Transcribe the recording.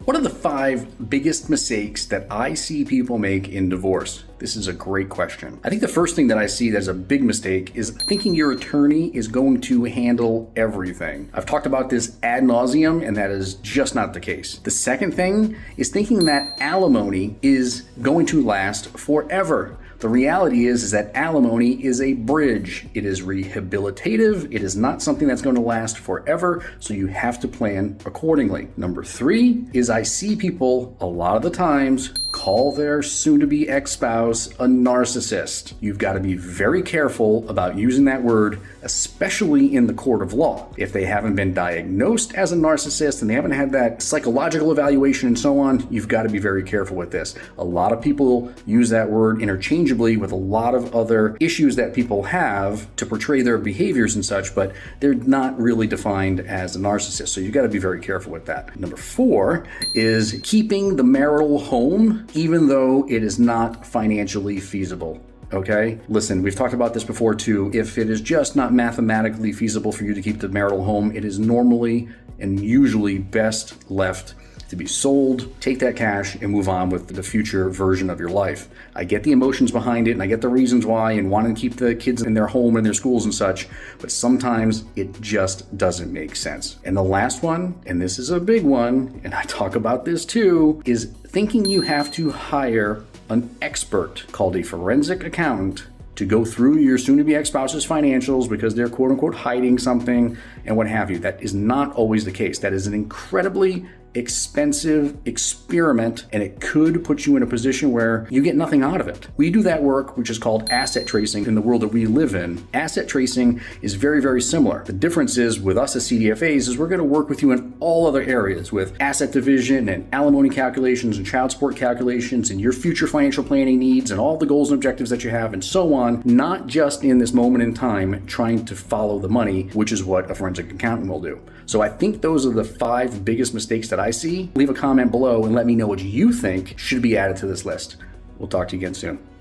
What are the 5 biggest mistakes that I see people make in divorce? This is a great question. I think the first thing that I see that's a big mistake is thinking your attorney is going to handle everything. I've talked about this ad nauseum, and that is just not the case. The second thing is thinking that alimony is going to last forever. The reality is that alimony is a bridge. It is rehabilitative. It is not something that's going to last forever, so you have to plan accordingly. Number 3 is I see people a lot of the times call their soon-to-be ex-spouse a narcissist. You've got to be very careful about using that word, especially in the court of law. If they haven't been diagnosed as a narcissist and they haven't had that psychological evaluation and so on, you've got to be very careful with this. A lot of people use that word interchangeably with a lot of other issues that people have to portray their behaviors and such, but they're not really defined as a narcissist. So you've got to be very careful with that. Number 4 is keeping the marital home even though it is not financially feasible. Okay? Listen, we've talked about this before too. If it is just not mathematically feasible for you to keep the marital home, it is normally and usually best left to be sold, take that cash, and move on with the future version of your life. I get the emotions behind it, and I get the reasons why, and wanting to keep the kids in their home and their schools and such, but sometimes it just doesn't make sense. And the last one, and this is a big one, and I talk about this too, is thinking you have to hire an expert called a forensic accountant to go through your soon-to-be ex-spouse's financials because they're quote-unquote hiding something and what have you. That is not always the case. That is an incredibly expensive experiment, and it could put you in a position where you get nothing out of it. We do that work, which is called asset tracing in the world that we live in. Asset tracing is very, very similar. The difference is with us as CDFAs is we're going to work with you in all other areas with asset division and alimony calculations and child support calculations and your future financial planning needs and all the goals and objectives that you have and so on, not just in this moment in time trying to follow the money, which is what a forensic accountant will do. So I think those are the 5 biggest mistakes that I see. Leave a comment below and let me know what you think should be added to this list. We'll talk to you again soon.